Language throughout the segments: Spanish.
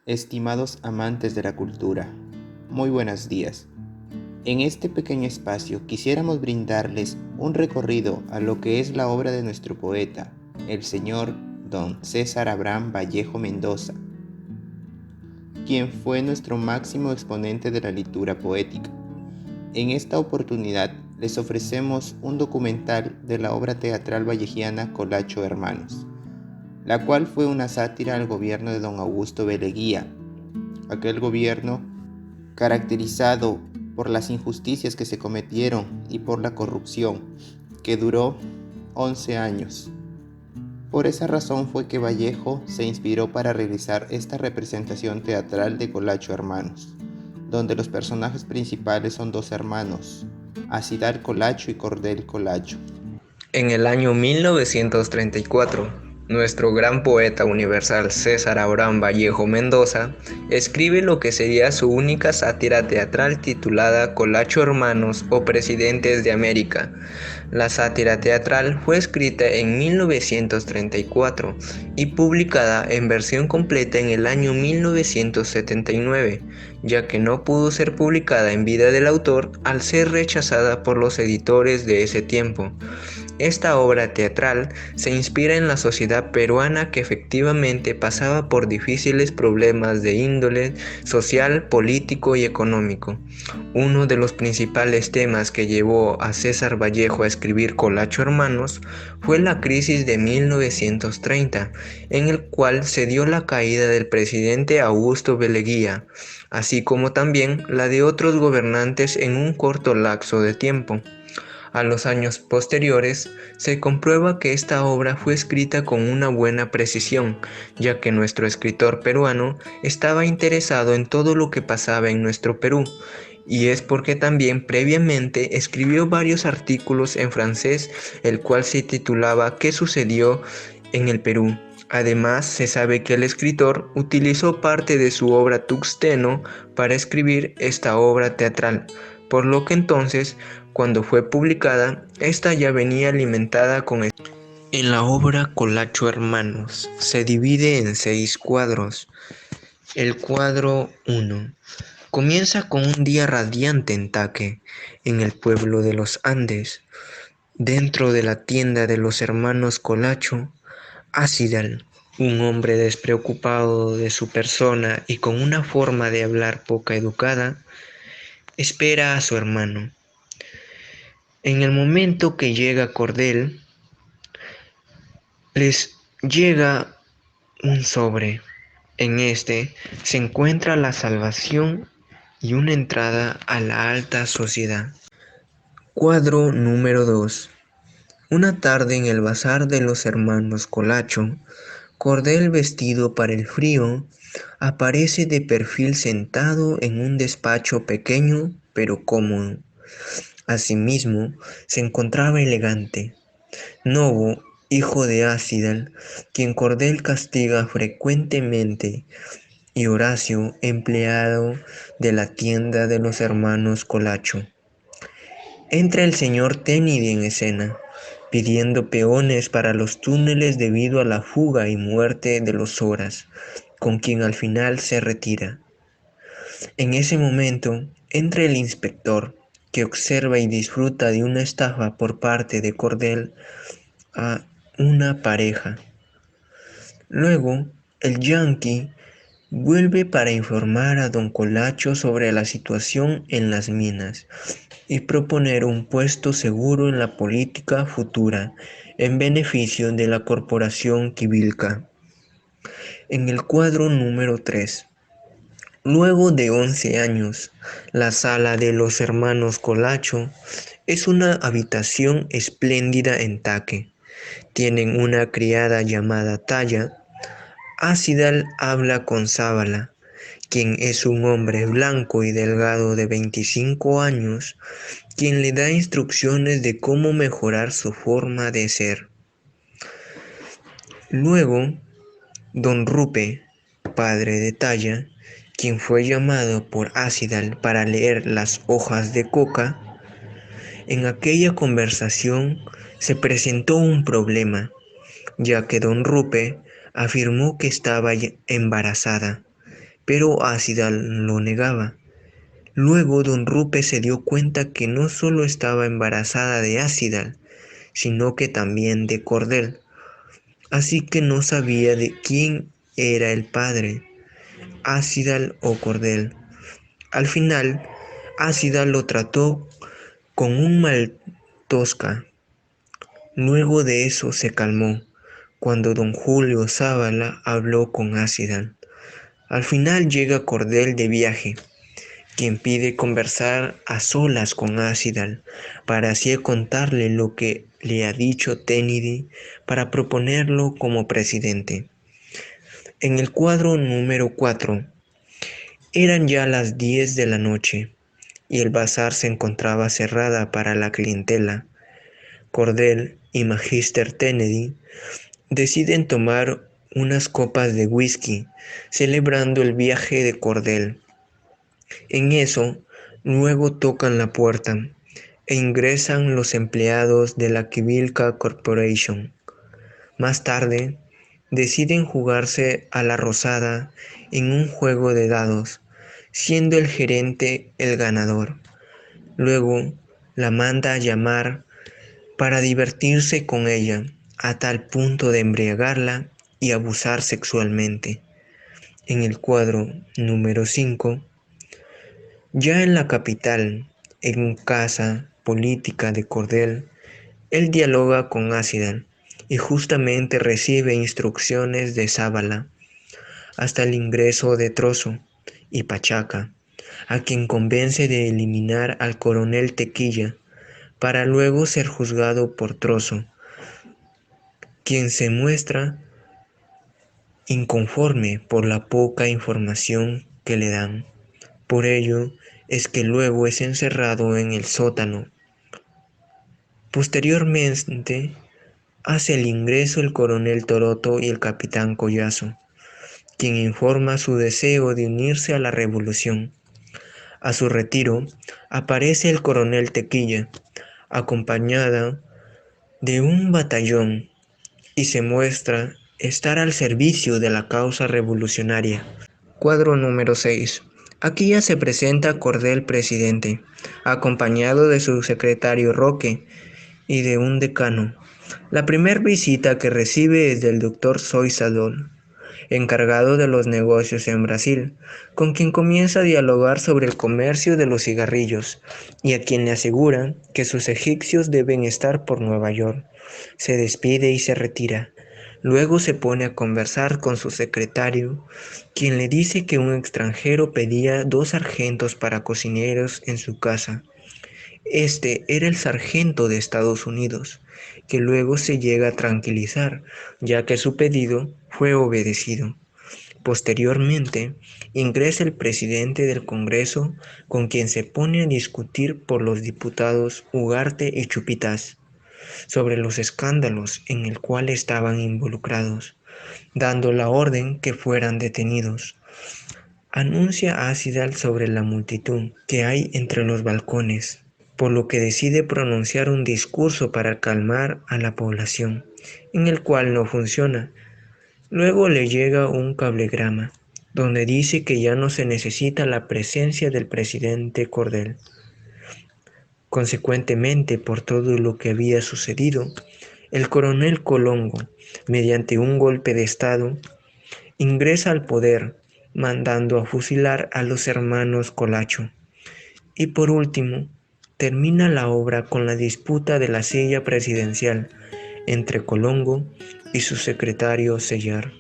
Estimados amantes de la cultura, muy buenos días. En este pequeño espacio quisiéramos brindarles un recorrido a lo que es la obra de nuestro poeta, el señor don César Abraham Vallejo Mendoza, quien fue nuestro máximo exponente de la literatura poética. En esta oportunidad les ofrecemos un documental de la obra teatral vallejiana Colacho Hermanos, la cual fue una sátira al gobierno de don Augusto B. Leguía, aquel gobierno caracterizado por las injusticias que se cometieron y por la corrupción, que duró 11 años. Por esa razón fue que Vallejo se inspiró para realizar esta representación teatral de Colacho Hermanos, donde los personajes principales son dos hermanos, Acidal Colacho y Cordel Colacho. En el año 1934, nuestro gran poeta universal César Abraham Vallejo Mendoza escribe lo que sería su única sátira teatral titulada Colacho Hermanos o Presidentes de América. La sátira teatral fue escrita en 1934 y publicada en versión completa en el año 1979, ya que no pudo ser publicada en vida del autor al ser rechazada por los editores de ese tiempo. Esta obra teatral se inspira en la sociedad peruana que efectivamente pasaba por difíciles problemas de índole social, político y económico. Uno de los principales temas que llevó a César Vallejo a escribir Colacho Hermanos fue la crisis de 1930, en el cual se dio la caída del presidente Augusto B. Leguía, así como también la de otros gobernantes en un corto lapso de tiempo. A los años posteriores, se comprueba que esta obra fue escrita con una buena precisión, ya que nuestro escritor peruano estaba interesado en todo lo que pasaba en nuestro Perú, y es porque también previamente escribió varios artículos en francés, el cual se titulaba ¿Qué sucedió en el Perú? Además, se sabe que el escritor utilizó parte de su obra Tuxteno para escribir esta obra teatral, por lo que entonces, cuando fue publicada, esta ya venía alimentada con el... En la obra Colacho Hermanos se divide en 6 cuadros. El cuadro 1 comienza con un día radiante en Taque, en el pueblo de los Andes. Dentro de la tienda de los hermanos Colacho, Acidal, un hombre despreocupado de su persona y con una forma de hablar poca educada, espera a su hermano. En el momento que llega Cordel, les llega un sobre. En este se encuentra la salvación y una entrada a la alta sociedad. Cuadro número 2. Una tarde en el bazar de los hermanos Colacho, Cordel, vestido para el frío, aparece de perfil sentado en un despacho pequeño pero cómodo. Asimismo, se encontraba elegante Novo, hijo de Acidal, quien Cordel castiga frecuentemente, y Horacio, empleado de la tienda de los hermanos Colacho. Entra el señor Tennydy en escena, pidiendo peones para los túneles debido a la fuga y muerte de los Horas, con quien al final se retira. En ese momento entra el inspector, que observa y disfruta de una estafa por parte de Cordel a una pareja. Luego, el Yankee vuelve para informar a don Colacho sobre la situación en las minas y proponer un puesto seguro en la política futura en beneficio de la corporación Quivilca. En el cuadro número 3. Luego de 11 años, la sala de los hermanos Colacho es una habitación espléndida en Taque. Tienen una criada llamada Talla. Acidal habla con Zábala, quien es un hombre blanco y delgado de 25 años, quien le da instrucciones de cómo mejorar su forma de ser. Luego, don Rupe, padre de Talla, quien fue llamado por Acidal para leer las hojas de coca, en aquella conversación se presentó un problema, ya que don Rupe afirmó que estaba embarazada, pero Ácidal lo negaba. Luego don Rupe se dio cuenta que no solo estaba embarazada de Ácidal, sino que también de Cordel, así que no sabía de quién era el padre, Ácidal o Cordel. Al final, Ácidal lo trató con un mal tosca. Luego de eso se calmó, cuando don Julio Zábala habló con Ácidal. Al final llega Cordel de viaje, quien pide conversar a solas con Ácidal para así contarle lo que le ha dicho Kennedy para proponerlo como presidente. En el cuadro número 4, eran ya las 10 de la noche y el bazar se encontraba cerrada para la clientela. Cordel y Magister Kennedy deciden tomar unas copas de whisky, celebrando el viaje de Cordel. En eso, luego tocan la puerta e ingresan los empleados de la Kivilka Corporation. Más tarde, deciden jugarse a la rosada en un juego de dados, siendo el gerente el ganador. Luego, la manda a llamar para divertirse con ella, a tal punto de embriagarla y abusar sexualmente. En el cuadro número 5, ya en la capital, en casa política de Cordel, él dialoga con Ácidal y justamente recibe instrucciones de Zábala hasta el ingreso de Trozo y Pachaca, a quien convence de eliminar al coronel Tequilla para luego ser juzgado por Trozo, quien se muestra inconforme por la poca información que le dan. Por ello es que luego es encerrado en el sótano. Posteriormente hace el ingreso el coronel Toroto y el capitán Collazo, quien informa su deseo de unirse a la revolución. A su retiro aparece el coronel Tequilla, acompañada de un batallón, y se muestra estar al servicio de la causa revolucionaria. Cuadro número 6. Aquí ya se presenta Cordel presidente, acompañado de su secretario Roque y de un decano. La primera visita que recibe es del doctor Soysadol, encargado de los negocios en Brasil, con quien comienza a dialogar sobre el comercio de los cigarrillos y a quien le asegura que sus egipcios deben estar por Nueva York. Se despide y se retira. Luego se pone a conversar con su secretario, quien le dice que un extranjero pedía 2 sargentos para cocineros en su casa. Este era el sargento de Estados Unidos, que luego se llega a tranquilizar, ya que su pedido fue obedecido. Posteriormente, ingresa el presidente del Congreso, con quien se pone a discutir por los diputados Ugarte y Chupitas sobre los escándalos en el cual estaban involucrados, dando la orden que fueran detenidos. Anuncia a Ácidal sobre la multitud que hay entre los balcones, por lo que decide pronunciar un discurso para calmar a la población, en el cual no funciona. Luego le llega un cablegrama, donde dice que ya no se necesita la presencia del presidente Cordel. Consecuentemente, por todo lo que había sucedido, el coronel Colongo, mediante un golpe de estado, ingresa al poder, mandando a fusilar a los hermanos Colacho. Y por último, termina la obra con la disputa de la silla presidencial entre Colongo y su secretario Sellar.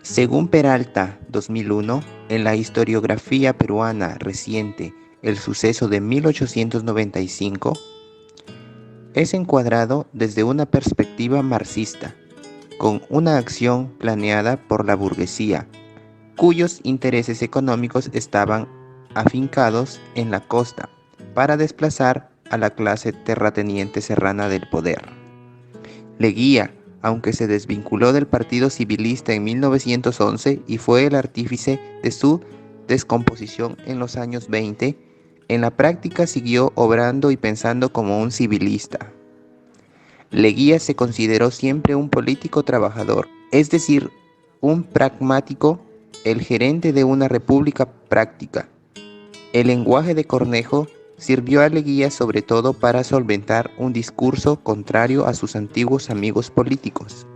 Según Peralta, 2001, en la historiografía peruana reciente, el suceso de 1895 es encuadrado desde una perspectiva marxista, con una acción planeada por la burguesía, cuyos intereses económicos estaban afincados en la costa para desplazar a la clase terrateniente serrana del poder. Leguía, aunque se desvinculó del Partido Civilista en 1911 y fue el artífice de su descomposición en los años 20, en la práctica siguió obrando y pensando como un civilista. Leguía se consideró siempre un político trabajador, es decir, un pragmático, el gerente de una república práctica. El lenguaje de Cornejo sirvió a Leguía sobre todo para solventar un discurso contrario a sus antiguos amigos políticos,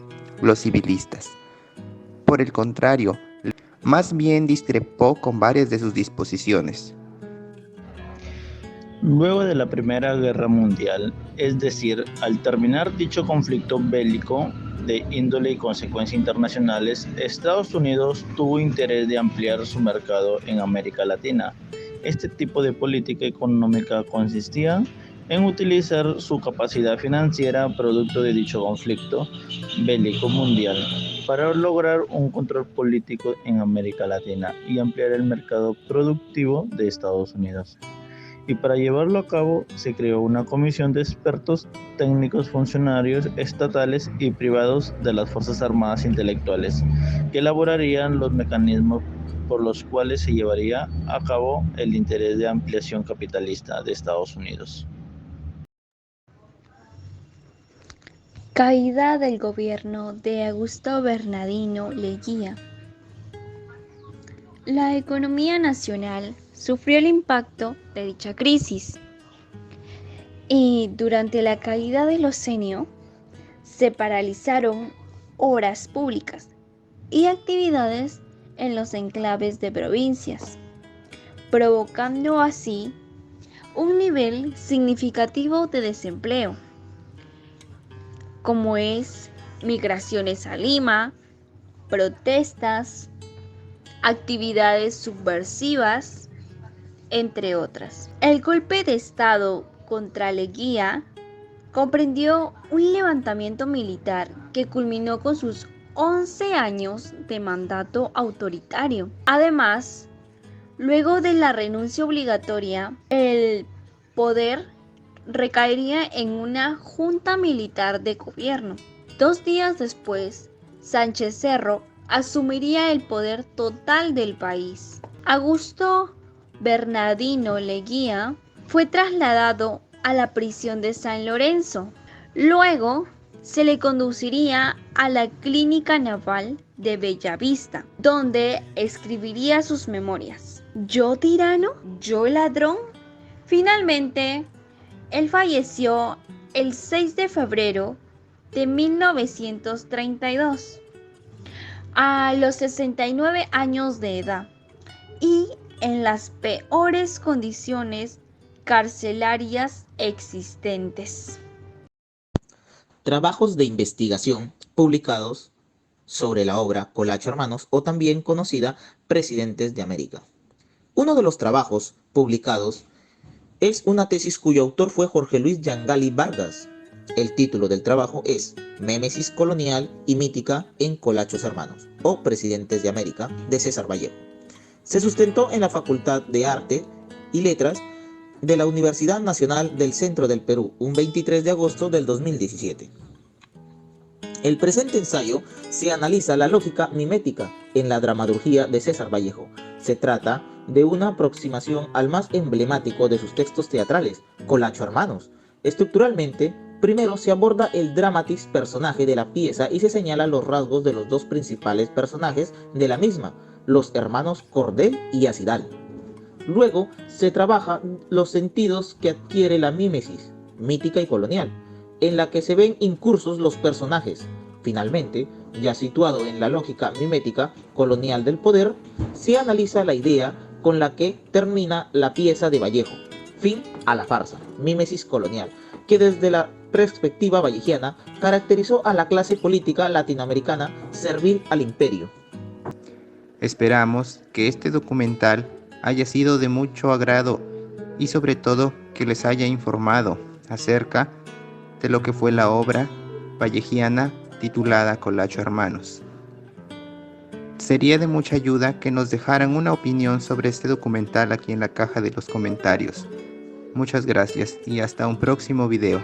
los civilistas. Por el contrario, más bien discrepó con varias de sus disposiciones. Luego de la Primera Guerra Mundial, es decir, al terminar dicho conflicto bélico de índole y consecuencias internacionales, Estados Unidos tuvo interés de ampliar su mercado en América Latina. Este tipo de política económica consistía en utilizar su capacidad financiera producto de dicho conflicto bélico mundial para lograr un control político en América Latina y ampliar el mercado productivo de Estados Unidos. Y para llevarlo a cabo se creó una comisión de expertos técnicos, funcionarios estatales y privados de las Fuerzas Armadas intelectuales que elaborarían los mecanismos por los cuales se llevaría a cabo el interés de ampliación capitalista de Estados Unidos. Caída del gobierno de Augusto Bernardino Leguía. La economía nacional sufrió el impacto de dicha crisis y durante la caída del Ocenio se paralizaron obras públicas y actividades en los enclaves de provincias, provocando así un nivel significativo de desempleo, como es migraciones a Lima, protestas, actividades subversivas, entre otras. El golpe de Estado contra Leguía comprendió un levantamiento militar que culminó con sus 11 años de mandato autoritario. Además, luego de la renuncia obligatoria, el poder recaería en una junta militar de gobierno. 2 días después, Sánchez Cerro asumiría el poder total del país. Augusto Bernardino Leguía fue trasladado a la prisión de San Lorenzo. Luego se le conduciría a la Clínica Naval de Bellavista, donde escribiría sus memorias. ¿Yo tirano? ¿Yo ladrón? Finalmente, él falleció el 6 de febrero de 1932, a los 69 años de edad y en las peores condiciones carcelarias existentes. Trabajos de investigación publicados sobre la obra Colacho Hermanos, o también conocida Presidentes de América. Uno de los trabajos publicados es una tesis cuyo autor fue Jorge Luis Yangali Vargas. El título del trabajo es Mimesis colonial y mítica en Colachos Hermanos, o Presidentes de América, de César Vallejo. Se sustentó en la Facultad de Arte y Letras de la Universidad Nacional del Centro del Perú, un 23 de agosto del 2017. El presente ensayo se analiza la lógica mimética en la dramaturgia de César Vallejo. Se trata de una aproximación al más emblemático de sus textos teatrales, Colacho Hermanos. Estructuralmente, primero se aborda el dramatis personaje de la pieza y se señalan los rasgos de los dos principales personajes de la misma, los hermanos Cordel y Acidal. Luego se trabaja los sentidos que adquiere la mímesis, mítica y colonial, en la que se ven incursos los personajes. Finalmente, ya situado en la lógica mimética colonial del poder, se analiza la idea con la que termina la pieza de Vallejo, fin a la farsa, mímesis colonial, que desde la perspectiva vallejiana caracterizó a la clase política latinoamericana servil al imperio. Esperamos que este documental haya sido de mucho agrado y sobre todo que les haya informado acerca de lo que fue la obra vallejiana titulada Colacho Hermanos. Sería de mucha ayuda que nos dejaran una opinión sobre este documental aquí en la caja de los comentarios. Muchas gracias y hasta un próximo video.